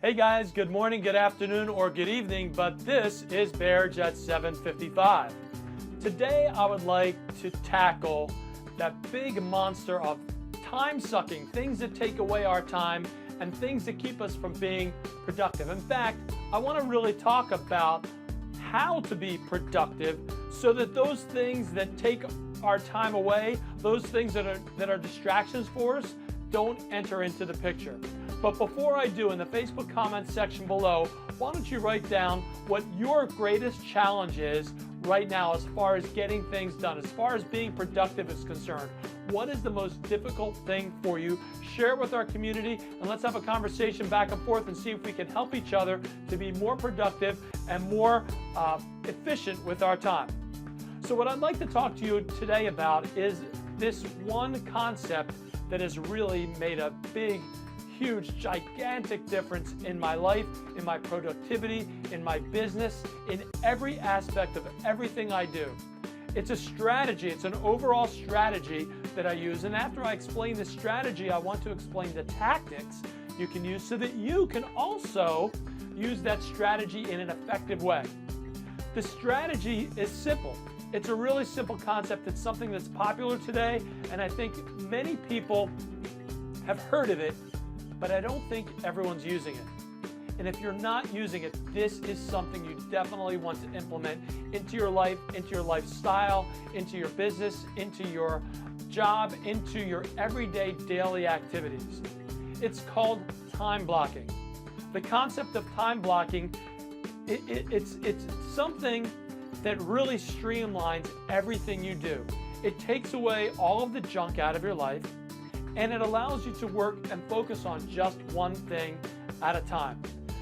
Hey guys, good morning, good afternoon, or good evening, but this is Bear Jet 755. Today I would like to tackle that big monster of time-sucking, things that take away our time and things that keep us from being productive. In fact, I want to really talk about how to be productive so that those things that take our time away, those things that are distractions for us, don't enter into the picture. But before I do, in the Facebook comments section below, why don't you write down what your greatest challenge is right now as far as getting things done, as far as being productive is concerned. What is the most difficult thing for you? Share it with our community and let's have a conversation back and forth and see if we can help each other to be more productive and more efficient with our time. So what I'd like to talk to you today about is this one concept that has really made a big, huge, gigantic difference in my life, in my productivity, in my business, in every aspect of everything I do. It's a strategy, it's an overall strategy that I use, and after I explain the strategy, I want to explain the tactics you can use so that you can also use that strategy in an effective way. The strategy is simple. It's a really simple concept. It's something that's popular today, and I think many people have heard of it, but I don't think everyone's using it. And if you're not using it, this is something you definitely want to implement into your life, into your lifestyle, into your business, into your job, into your everyday daily activities. It's called time blocking. The concept of time blocking, it's something that really streamlines everything you do. It takes away all of the junk out of your life, and it allows you to work and focus on just one thing at a time.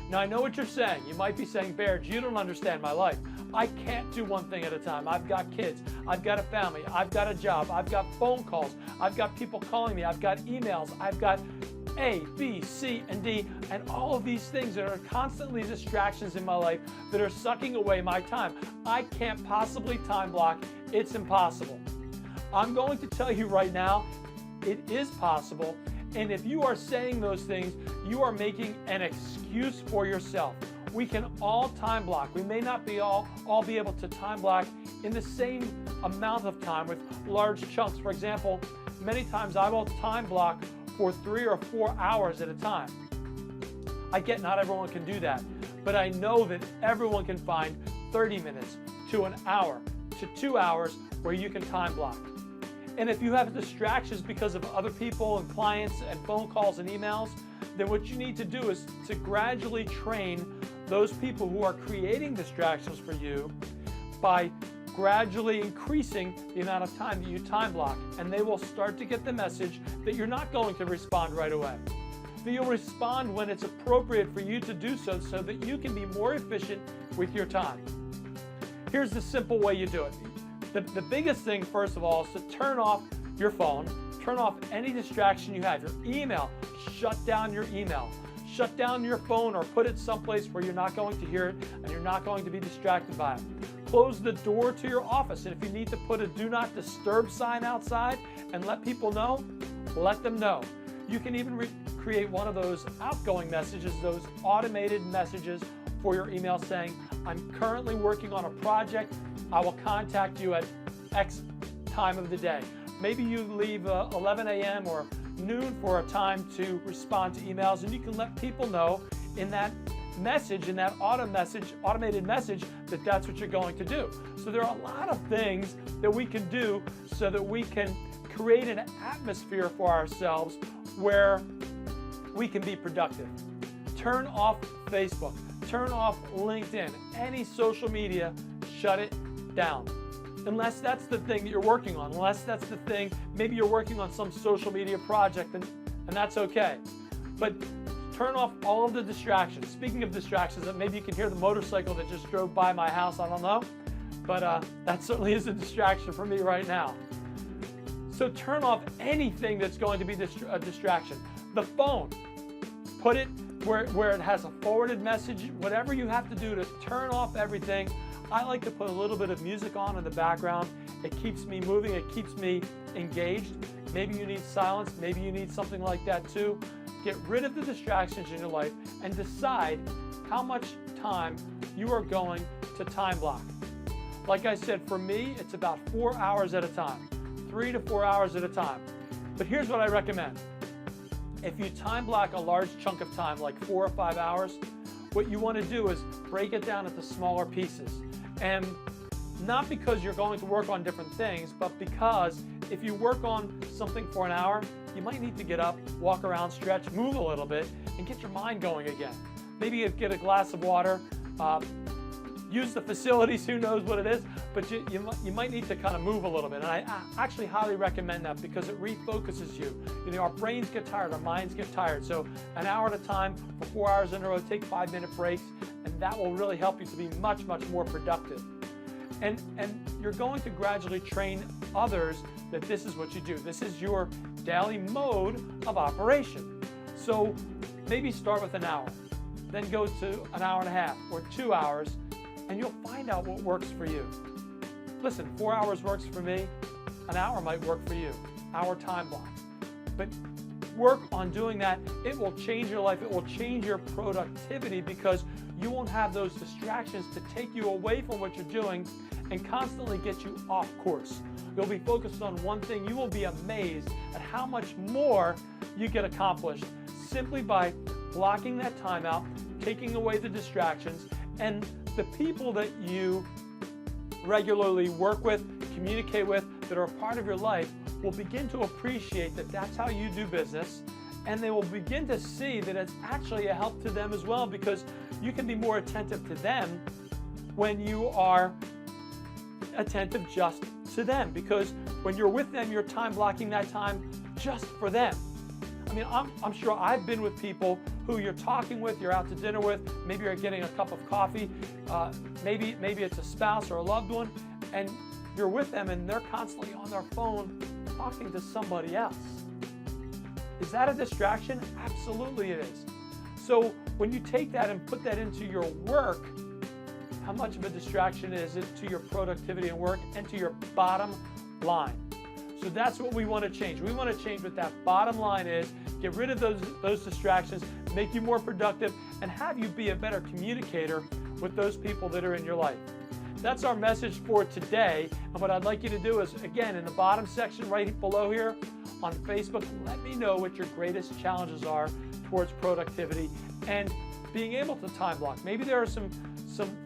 Now I know what you're saying. You might be saying, Bear, you don't understand my life. I can't do one thing at a time. I've got kids, I've got a family, I've got a job, I've got phone calls, I've got people calling me, I've got emails, I've got A, B, C, and D, and all of these things that are constantly distractions in my life that are sucking away my time. I can't possibly time block. It's impossible. I'm going to tell you right now, it is possible, and if you are saying those things, you are making an excuse for yourself. We can all time block. We may not be all be able to time block in the same amount of time with large chunks. For example, many times I will time block for 3 or 4 hours at a time. I get not everyone can do that, but I know that everyone can find 30 minutes to an hour to 2 hours where you can time block. And if you have distractions because of other people and clients and phone calls and emails, then what you need to do is to gradually train those people who are creating distractions for you by gradually increasing the amount of time that you time block. And they will start to get the message that you're not going to respond right away. That you'll respond when it's appropriate for you to do so, so that you can be more efficient with your time. Here's the simple way you do it. The biggest thing, first of all, is to turn off your phone, turn off any distraction you have. Your email, shut down your email. Shut down your phone or put it someplace where you're not going to hear it and you're not going to be distracted by it. Close the door to your office, and if you need to put a do not disturb sign outside and let people know, let them know. You can even create one of those outgoing messages, those automated messages for your email saying, I'm currently working on a project. I will contact you at X time of the day. Maybe you leave 11 a.m. or noon for a time to respond to emails, and you can let people know in that message, in that automated message, that that's what you're going to do. So there are a lot of things that we can do so that we can create an atmosphere for ourselves where we can be productive. Turn off Facebook, turn off LinkedIn, any social media, shut it down. Unless that's the thing that you're working on, unless that's the thing, maybe you're working on some social media project and that's okay. But turn off all of the distractions. Speaking of distractions, maybe you can hear the motorcycle that just drove by my house, I don't know. But that certainly is a distraction for me right now. So turn off anything that's going to be a distraction. The phone, put it where it has a forwarded message, whatever you have to do to turn off everything. I like to put a little bit of music on in the background. It keeps me moving, it keeps me engaged. Maybe you need silence, maybe you need something like that too. get rid of the distractions in your life and decide how much time you are going to time block. Like I said, for me, it's about 4 hours at a time, 3 to 4 hours at a time. But here's what I recommend. If you time block a large chunk of time, like 4 or 5 hours, what you want to do is break it down into smaller pieces. And not because you're going to work on different things, but because if you work on something for an hour, you might need to get up, walk around, stretch, move a little bit, and get your mind going again. Maybe get a glass of water, use the facilities, who knows what it is, but you might need to kind of move a little bit. And I actually highly recommend that because it refocuses you. You know, our brains get tired, our minds get tired. So an hour at a time for 4 hours in a row, take 5-minute breaks, and that will really help you to be much, much more productive. And you're going to gradually train others that this is what you do. This is your daily mode of operation. So maybe start with an hour, then go to an hour and a half or 2 hours, and you'll find out what works for you. Listen, 4 hours works for me, an hour might work for you, hour time block. But work on doing that. It will change your life. It will change your productivity because you won't have those distractions to take you away from what you're doing and constantly get you off course. You'll be focused on one thing. You will be amazed at how much more you get accomplished simply by blocking that time out, taking away the distractions, and the people that you regularly work with, communicate with, that are a part of your life will begin to appreciate that that's how you do business, and they will begin to see that it's actually a help to them as well because you can be more attentive to them when you are attentive just to them, because when you're with them, you're time blocking that time just for them. I mean, I'm sure I've been with people who you're talking with, you're out to dinner with, maybe you're getting a cup of coffee, maybe it's a spouse or a loved one, and you're with them and they're constantly on their phone talking to somebody else. Is that a distraction? Absolutely it is. So when you take that and put that into your work, how much of a distraction is it to your productivity and work and to your bottom line? So that's what we want to change. We want to change what that bottom line is, get rid of those distractions, make you more productive, and have you be a better communicator with those people that are in your life. That's our message for today. And what I'd like you to do is, again, in the bottom section right below here on Facebook, let me know what your greatest challenges are towards productivity and being able to time block. Maybe there are some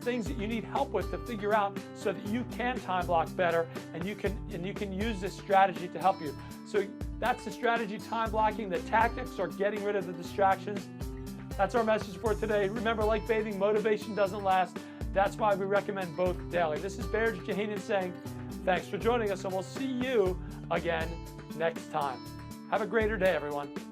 things that you need help with to figure out so that you can time block better and you can use this strategy to help you. So that's the strategy, time blocking. The tactics are getting rid of the distractions. That's our message for today. Remember, like bathing, motivation doesn't last. That's why we recommend both daily. This is Bear Jahanian saying thanks for joining us, and we'll see you again next time. Have a greater day, everyone.